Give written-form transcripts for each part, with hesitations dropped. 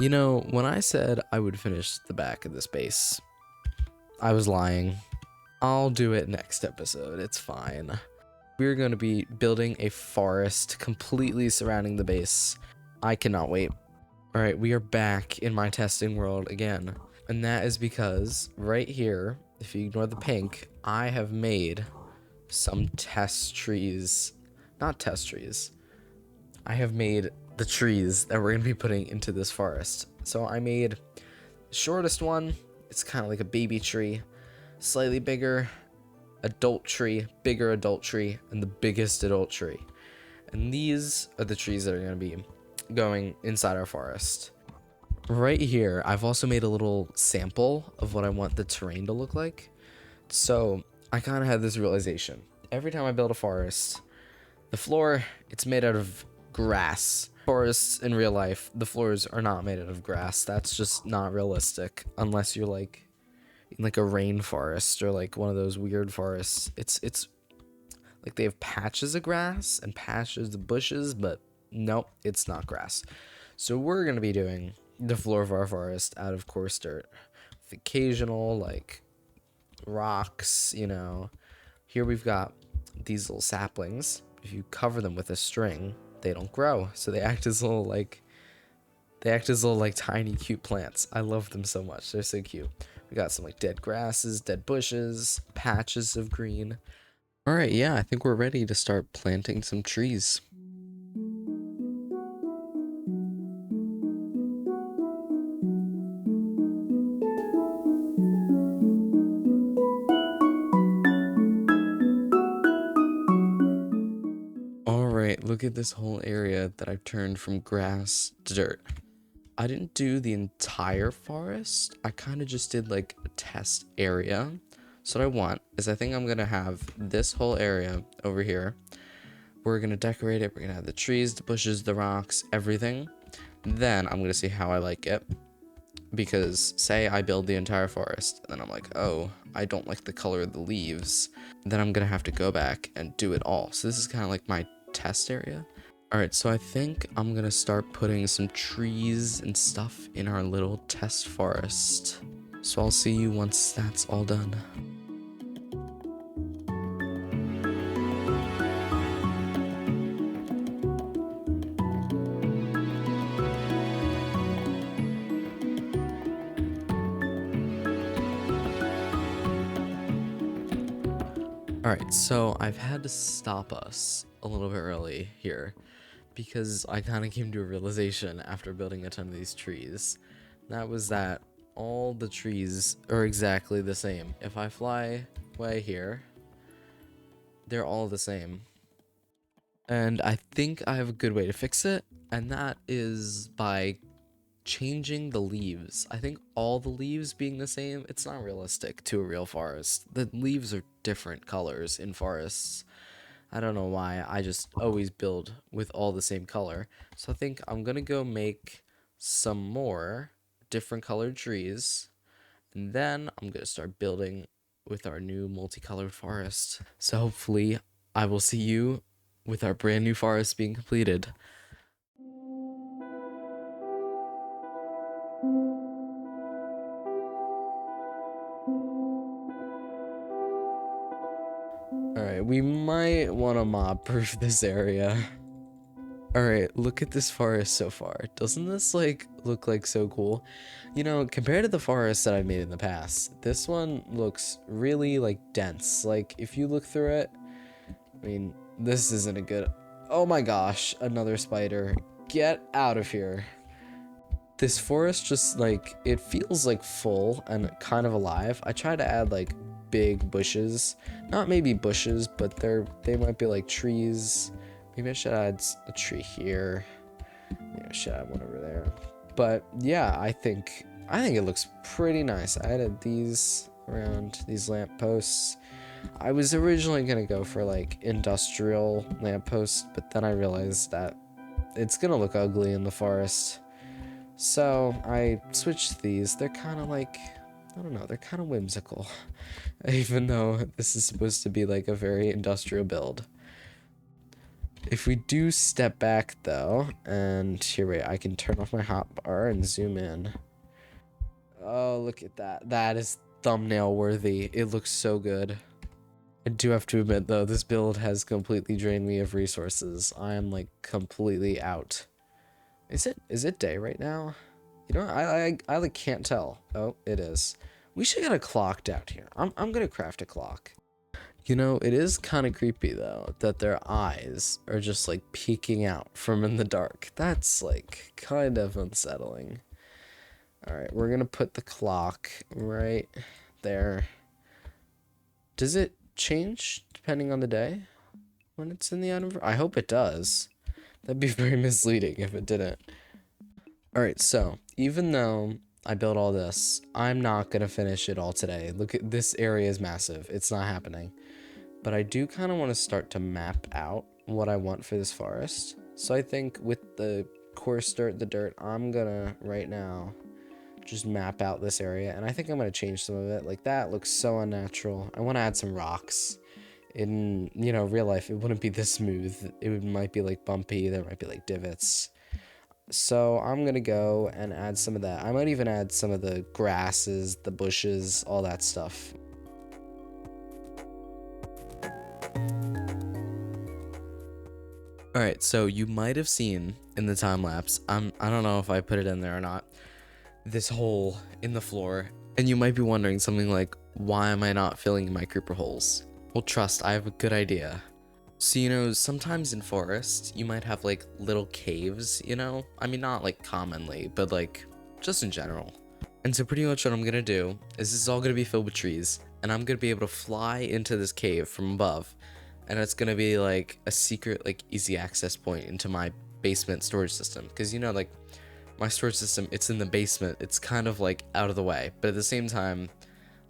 You know, when I said I would finish the back of this base, I was lying. I'll do it next episode, it's fine. We're going to be building a forest completely surrounding the base. I cannot wait. Alright, we are back in my testing world again. And that is because right here, if you ignore the pink, I have made some test trees. Not test trees. I have made the trees that we're going to be putting into this forest. So I made the shortest one. It's kind of like a baby tree. Slightly bigger adult tree, bigger adult tree, and the biggest adult tree. And these are the trees that are going to be going inside our forest. Right here, I've also made a little sample of what I want the terrain to look like. So I kind of had this realization. Every time I build a forest, the floor, it's made out of grass. Forests in real life, the floors are not made out of grass. That's just not realistic unless you're like in like a rainforest or like one of those weird forests. It's like they have patches of grass and patches of bushes, but nope, it's not grass. So we're going to be doing the floor of our forest out of coarse dirt with occasional like rocks, you know. Here we've got these little saplings. If you cover them with a string, they don't grow. So they act as little like tiny cute plants. I love them so much. They're so cute. We got some like dead grasses, dead bushes, patches of green. All right, yeah, I think we're ready to start planting some trees. All right, look at this whole area that I've turned from grass to dirt. I didn't do the entire forest. I kind of just did like a test area. So what I want is I think I'm going to have this whole area over here. We're going to decorate it. We're going to have the trees, the bushes, the rocks, everything. Then I'm going to see how I like it. Because say I build the entire forest and then I'm like, oh, I don't like the color of the leaves. Then I'm going to have to go back and do it all. So this is kind of like my test area. Alright, so I think I'm gonna start putting some trees and stuff in our little test forest. So I'll see you once that's all done. Alright, so I've had to stop us a little bit early here because I kind of came to a realization after building a ton of these trees. That was that all the trees are exactly the same. If I fly way here, they're all the same. And I think I have a good way to fix it, and that is by changing the leaves. I think all the leaves being the same, it's not realistic to a real forest. The leaves are different colors in forests. I don't know why, I just always build with all the same color. So I think I'm gonna go make some more different colored trees, and then I'm gonna start building with our new multicolored forest. So hopefully I will see you with our brand new forest being completed. Alright, we might want to mob proof this area. Alright, look at this forest so far. Doesn't this like look like so cool? You know, compared to the forests that I've made in the past, this one looks really like dense. Like if you look through it, I mean, this isn't a good... Oh my gosh, another spider. Get out of here. This forest just like, it feels like full and kind of alive. I tried to add like big bushes, not maybe bushes, but they might be like trees. Maybe I should add a tree here. Maybe I should add one over there. But yeah, I think it looks pretty nice. I added these around these lamp posts. I was originally gonna go for like industrial lampposts, but then I realized that it's gonna look ugly in the forest. So I switched these. They're kind of like, I don't know, they're kind of whimsical, even though this is supposed to be like a very industrial build. If we do step back though, and here, wait, I can turn off my hotbar and zoom in. Oh, look at that. That is thumbnail worthy. It looks so good. I do have to admit though, this build has completely drained me of resources. I am like completely out. Is it day right now? You know, I like can't tell. Oh, it is. We should get a clock down here. I'm gonna craft a clock. You know, it is kind of creepy though that their eyes are just like peeking out from in the dark. That's like kind of unsettling. All right, we're gonna put the clock right there. Does it change depending on the day when it's in the item? I hope it does. That'd be very misleading if it didn't. All right, so even though I built all this, I'm not gonna finish it all today. Look at this area is massive. It's not happening. But I do kind of want to start to map out what I want for this forest. So I think with the coarse dirt, the dirt, I'm gonna right now just map out this area, and I think I'm gonna change some of it. Like that looks so unnatural. I want to add some rocks. In, you know, real life, it wouldn't be this smooth. Might be like bumpy. There might be like divots. So I'm gonna go and add some of that. I might even add some of the grasses, the bushes, all that stuff. All right, so you might have seen in the time lapse, I don't know if I put it in there or not, this hole in the floor, and you might be wondering something like, why am I not filling my creeper holes? Well, trust, I have a good idea. So, you know, sometimes in forests, you might have like little caves, you know? I mean, not like commonly, but like just in general. And so pretty much what I'm gonna do is this is all gonna be filled with trees, and I'm gonna be able to fly into this cave from above. And it's gonna be like a secret, like easy access point into my basement storage system. Because, you know, like my storage system, it's in the basement. It's kind of like out of the way. But at the same time,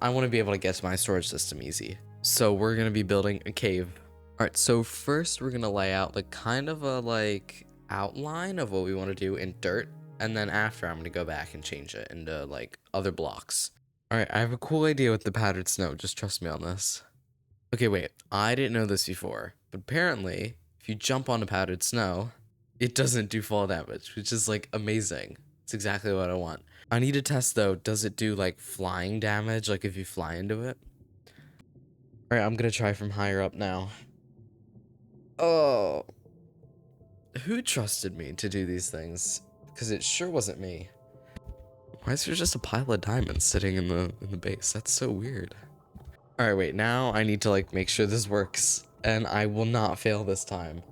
I want to be able to get to my storage system easy. So we're gonna be building a cave. All right, so first we're gonna lay out like kind of a like outline of what we want to do in dirt. And then after, I'm gonna go back and change it into like other blocks. All right, I have a cool idea with the powdered snow. Just trust me on this. Okay, wait, I didn't know this before, but apparently, if you jump onto powdered snow, it doesn't do fall damage, which is like amazing. It's exactly what I want. I need to test though, does it do like flying damage, like if you fly into it? Alright, I'm gonna try from higher up now. Oh. Who trusted me to do these things? Because it sure wasn't me. Why is there just a pile of diamonds sitting in the base? That's so weird. Alright, wait, now I need to like make sure this works, and I will not fail this time.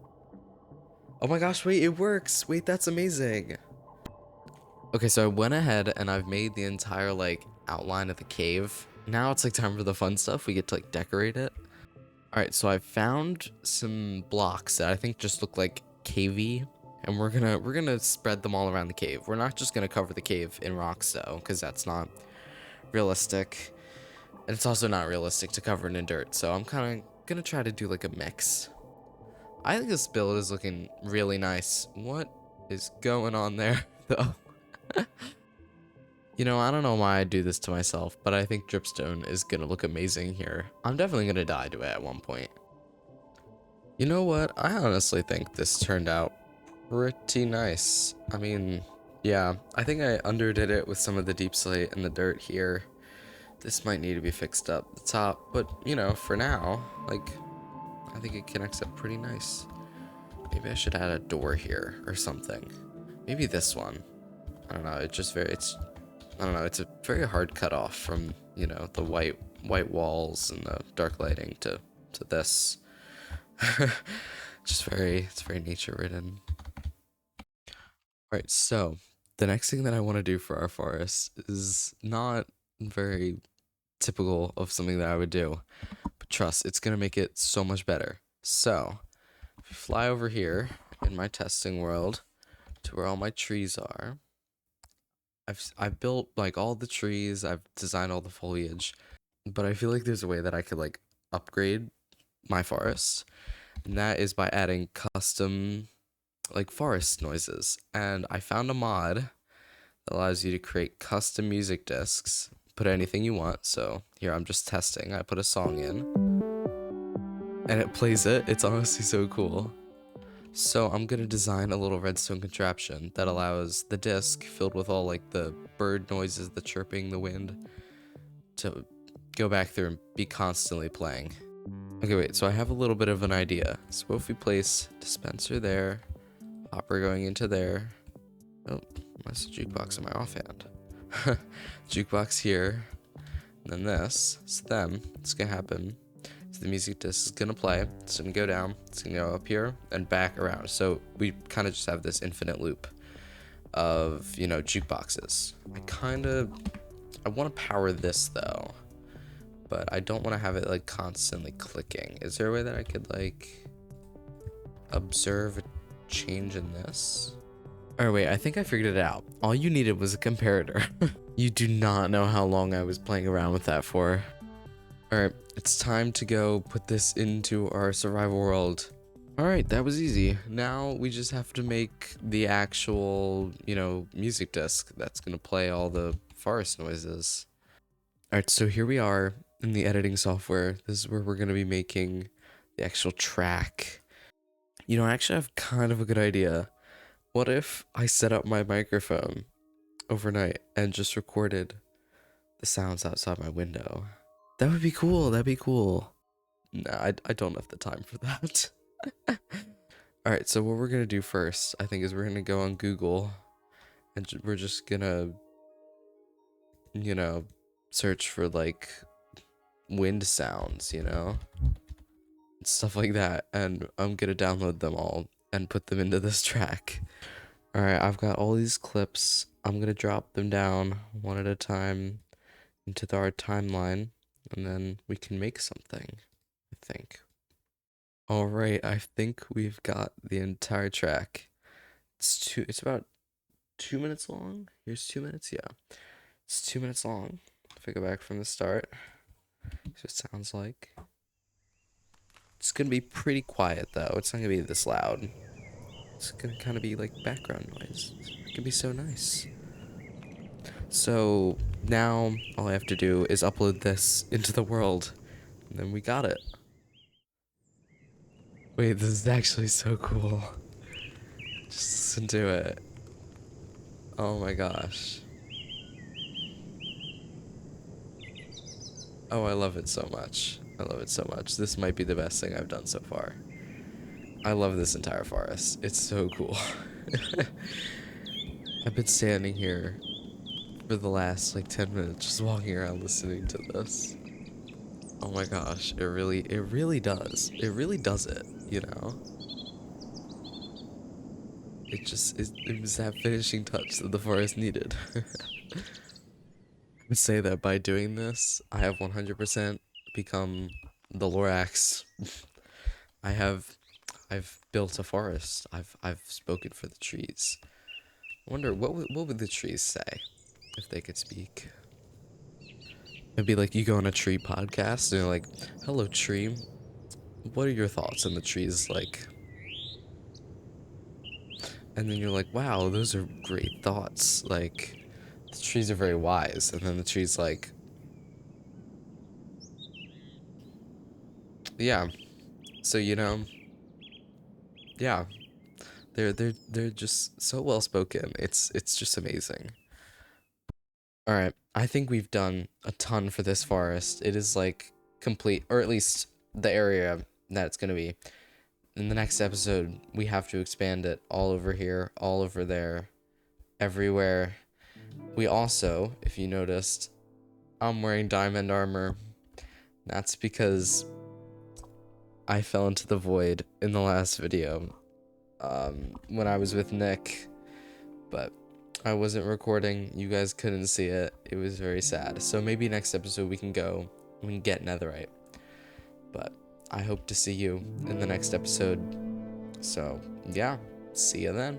Oh my gosh, wait, it works. Wait, that's amazing. Okay, so I went ahead and I've made the entire like outline of the cave. Now it's like time for the fun stuff. We get to like decorate it. Alright, so I found some blocks that I think just look like cavey, and we're gonna spread them all around the cave. We're not just gonna cover the cave in rocks though, because that's not realistic. And it's also not realistic to cover it in dirt, so I'm kind of gonna try to do like a mix. I think this build is looking really nice. What is going on there, though? You know, I don't know why I do this to myself, but I think dripstone is gonna look amazing here. I'm definitely gonna die to it at one point. You know what? I honestly think this turned out pretty nice. I mean, yeah, I think I underdid it with some of the deep slate and the dirt here. This might need to be fixed up the top, but you know, for now, like, I think it connects up pretty nice. Maybe I should add a door here or something. Maybe this one. I don't know, I don't know, it's a very hard cutoff from, you know, the white walls and the dark lighting to this. It's very nature ridden. Alright, so the next thing that I want to do for our forest is not very typical of something that I would do, but trust, it's gonna make it so much better. So if you fly over here in my testing world to where all my trees are, I've built like all the trees, I've designed all the foliage, but I feel like there's a way that I could like upgrade my forest, and that is by adding custom like forest noises. And I found a mod that allows you to create custom music discs, put anything you want. So here I'm just testing. I put a song in and it plays it. It's honestly so cool. So I'm gonna design a little redstone contraption that allows the disc filled with all like the bird noises, the chirping, the wind, to go back through and be constantly playing. Okay, wait, so I have a little bit of an idea. So what if we place dispenser there, hopper going into there. Oh, that's a jukebox in my offhand. Jukebox here, and then this. So then, what's gonna happen is the music disc is gonna play, it's gonna go down, it's gonna go up here, and back around. So we kind of just have this infinite loop of, you know, jukeboxes. I want to power this though, but I don't want to have it like constantly clicking. Is there a way that I could like observe a change in this? Oh wait, I think I figured it out. All you needed was a comparator. You do not know how long I was playing around with that for. Alright, it's time to go put this into our survival world. Alright, that was easy. Now we just have to make the actual, you know, music disc that's gonna play all the forest noises. Alright, so here we are in the editing software. This is where we're gonna be making the actual track. You know, I actually have kind of a good idea. What if I set up my microphone overnight and just recorded the sounds outside my window? That would be cool. That'd be cool. Nah, I don't have the time for that. Alright, so what we're gonna do first, I think, is we're gonna go on Google and we're just gonna, you know, search for like wind sounds, you know, stuff like that, and I'm gonna download them all and put them into this track. Alright, I've got all these clips. I'm gonna drop them down one at a time into our timeline, and then we can make something, I think. Alright, I think we've got the entire track. It's about 2 minutes long. Here's 2 minutes, yeah. It's 2 minutes long. If I go back from the start, so it sounds like. It's gonna be pretty quiet though. It's not gonna be this loud. It's gonna kind of be like background noise. It can be so nice. So now all I have to do is upload this into the world, and then we got it. Wait, this is actually so cool. Just listen to it. Oh my gosh. Oh, I love it so much. I love it so much. This might be the best thing I've done so far. I love this entire forest. It's so cool. I've been standing here for the last like 10 minutes just walking around listening to this. Oh my gosh, it really does. It really does it, you know? It was that finishing touch that the forest needed. I would say that by doing this, I have 100% become the Lorax. I have, I've built a forest. I've spoken for the trees. I wonder what would the trees say if they could speak? It'd be like you go on a tree podcast and you're like, "Hello, tree. What are your thoughts?" And the tree's like, and then you're like, "Wow, those are great thoughts." Like, the trees are very wise. And then the tree's like, "Yeah. So you know, yeah, they're just so well spoken. It's just amazing." All right, I think we've done a ton for this forest. It is like complete, or at least the area that it's gonna be. In the next episode, we have to expand it all over here, all over there, everywhere. We also, if you noticed, I'm wearing diamond armor. That's because I fell into the void in the last video when I was with Nick, but I wasn't recording. You guys couldn't see it. It was very sad. So maybe next episode we can get netherite. But I hope to see you in the next episode. So yeah, see you then.